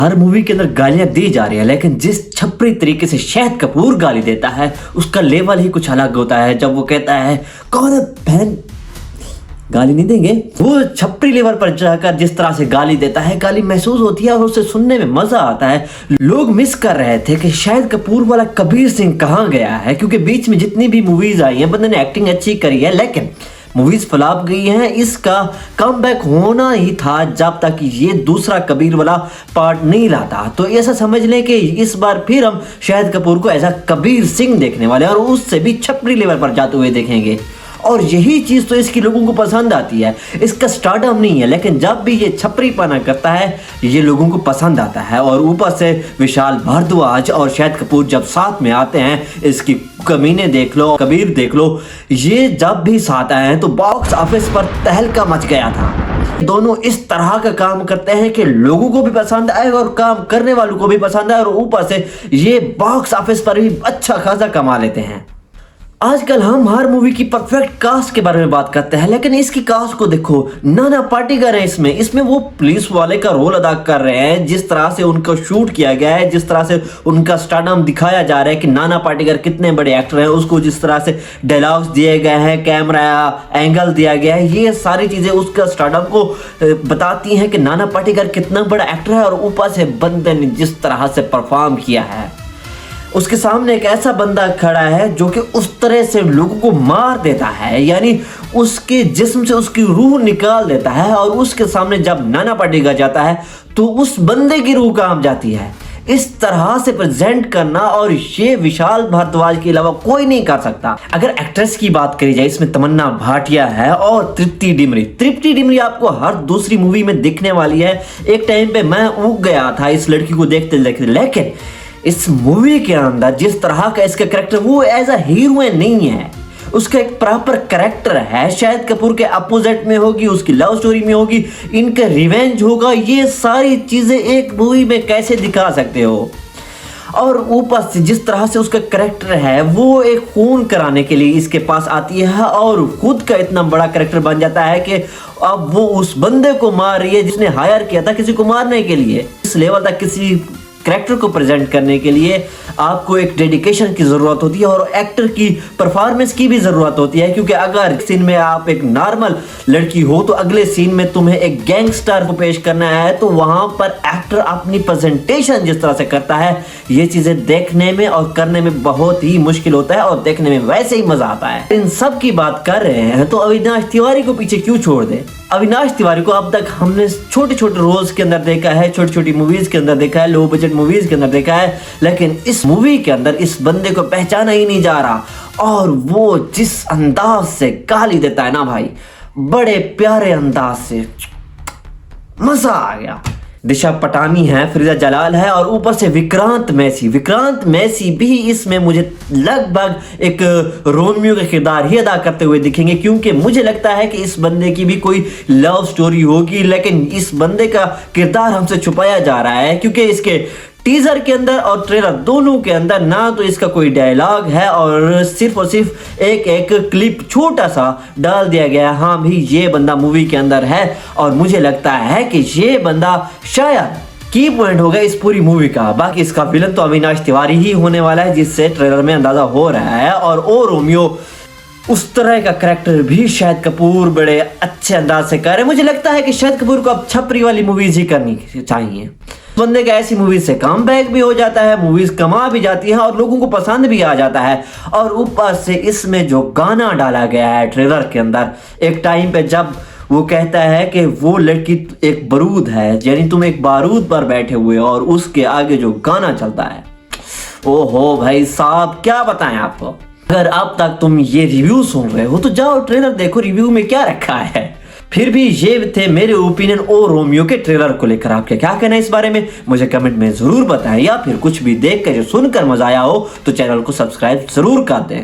हर movie के अंदर गालियां दी जा रही है, लेकिन जिस छपरी तरीके से शाहिद कपूर गाली देता है उसका लेवल ही कुछ अलग होता है। जब वो कहता है कौन बहन, गाली नहीं देंगे, वो छपरी लेवल पर जाकर जिस तरह से गाली देता है, गाली महसूस होती है और उसे सुनने में मजा आता है। लोग मिस कर रहे थे कि शाहिद कपूर वाला कबीर सिंह कहाँ गया है, क्योंकि बीच में जितनी भी मूवीज आई हैं बंदे ने एक्टिंग अच्छी करी है, लेकिन मूवीज फ्लॉप गई हैं। इसका कमबैक होना ही था जब तक ये दूसरा कबीर वाला पार्ट नहीं लाता। तो ऐसा समझ लें कि इस बार फिर हम शाहिद कपूर को ऐसा कबीर सिंह देखने वाले और उससे भी छपरी लेवल पर जाते हुए देखेंगे। और यही चीज तो इसकी लोगों को पसंद आती है। इसका स्टार्टअप नहीं है, लेकिन जब भी ये छपरीपना करता है ये लोगों को पसंद आता है। और ऊपर से विशाल भारद्वाज और शाहिद कपूर जब साथ में आते हैं, इसकी कमीने देख लो, कबीर देख लो, ये जब भी साथ आए हैं तो बॉक्स ऑफिस पर तहलका मच गया था। दोनों इस तरह का काम करते हैं कि लोगों को भी पसंद आए और काम करने वालों को भी पसंद आए, और ऊपर से ये बॉक्स ऑफिस पर भी अच्छा खासा कमा लेते हैं। आजकल हम हर मूवी की परफेक्ट कास्ट के बारे में बात करते हैं, लेकिन इसकी कास्ट को देखो, नाना पाटेकर है इसमें वो पुलिस वाले का रोल अदा कर रहे हैं। जिस तरह से उनको शूट किया गया है, जिस तरह से उनका स्टारडम दिखाया जा रहा है कि नाना पाटेकर कितने बड़े एक्टर हैं, उसको जिस तरह से डायलॉग्स दिए गए हैं, कैमरा एंगल दिया गया है, ये सारी चीजें उसका स्टारडम को बताती हैं कि नाना पाटेकर कितना बड़ा एक्टर है। और ऊपर से बंदे ने जिस तरह से परफॉर्म किया है, उसके सामने एक ऐसा बंदा खड़ा है जो कि उस तरह से लोगों को मार देता है, यानी उसके जिस्म से उसकी रूह निकाल देता है। और उसके सामने जब नाना पाटेकर जाता है तो उस बंदे की रूह काम जाती है। इस तरह से प्रेजेंट करना और ये विशाल भारद्वाज के अलावा कोई नहीं कर सकता। अगर एक्ट्रेस की बात करी जाए, इसमें तमन्ना भाटिया है और तृप्ति डिमरी आपको हर दूसरी मूवी में दिखने वाली है। एक टाइम पे मैं ऊब गया था इस लड़की को देखते देखते, लेकिन इस मूवी के अंदर जिस तरह का इसका कैरेक्टर, वो एज अ हीरोइन नहीं है, उसका एक प्रॉपर कैरेक्टर है। शाहिद कपूर के अपोजिट में होगी, उसकी लव स्टोरी में होगी, इनका रिवेंज होगा। ये सारी चीजें एक मूवी में कैसे दिखा सकते हो? और ऊपर से जिस तरह से उसका कैरेक्टर है, वो एक खून कराने के लिए इसके पास आती है और खुद का इतना बड़ा कैरेक्टर बन जाता है कि अब वो उस बंदे को मार रही है जिसने हायर किया था किसी को मारने के लिए। इस लेवल तक किसी कैरेक्टर को प्रेजेंट करने के लिए आपको एक डेडिकेशन की जरूरत होती है और एक्टर की परफॉर्मेंस की भी जरूरत होती है। क्योंकि अगर सीन में आप एक नॉर्मल लड़की हो तो अगले सीन में तुम्हें एक गैंगस्टर को पेश करना है, तो वहां पर एक्टर अपनी प्रेजेंटेशन जिस तरह से करता है, ये चीजें देखने में और करने में बहुत ही मुश्किल होता है और देखने में वैसे ही मजा आता है। इन सब की बात कर रहे हैं तो अविनाश तिवारी को पीछे क्यों छोड़ दे? अविनाश तिवारी को अब तक हमने छोटे छोटे रोल्स के अंदर देखा है, छोटी छोटी मूवीज के अंदर देखा है, लो बजट मूवीज के अंदर देखा है, लेकिन इस मूवी के अंदर इस बंदे को पहचाना ही नहीं जा रहा। और वो जिस अंदाज से गाली देता है ना भाई, बड़े प्यारे अंदाज से, मजा आ गया। दिशा पटानी है, फिजा जलाल है और ऊपर से विक्रांत मैसी भी इसमें मुझे लगभग एक रोमियो का किरदार ही अदा करते हुए दिखेंगे। क्योंकि मुझे लगता है कि इस बंदे की भी कोई लव स्टोरी होगी, लेकिन इस बंदे का किरदार हमसे छुपाया जा रहा है। क्योंकि इसके टीजर के अंदर और ट्रेलर दोनों के अंदर ना तो इसका कोई डायलॉग है और सिर्फ एक क्लिप छोटा सा डाल दिया गया, हाँ भी ये बंदा मूवी के अंदर है। और मुझे लगता है कि ये बंदा शायद की पॉइंट होगा इस पूरी मूवी का। बाकी इसका विलन तो अविनाश तिवारी ही होने वाला है, जिससे ट्रेलर में अंदाजा हो रहा है। और ओ रोमियो उस तरह का कैरेक्टर भी शाहिद कपूर बड़े अच्छे अंदाज से कर रहे हैं। मुझे लगता है कि शाहिद कपूर को अब छपरी वाली मूवीज ही करनी चाहिए। बंदे का ऐसी मूवीज से कम बैक भी हो जाता है, मूवीज कमा भी जाती है और लोगों को पसंद भी आ जाता है। और ऊपर से इसमें जो गाना डाला गया है ट्रेलर के अंदर, एक टाइम पे जब वो कहता है कि वो लड़की एक बारूद है, यानी तुम एक बारूद पर बैठे हुए हो, और उसके आगे जो गाना चलता है, ओहो भाई साहब क्या बताएं आपको। अगर अब तक तुम ये रिव्यू सुन रहे हो तो जाओ ट्रेलर देखो, रिव्यू में क्या रखा है। फिर भी ये थे मेरे ओपिनियन ओ रोमियो के ट्रेलर को लेकर। आपके क्या कहना है इस बारे में मुझे कमेंट में जरूर बताएं, या फिर कुछ भी देख कर सुनकर मजा आया हो तो चैनल को सब्सक्राइब जरूर कर दें।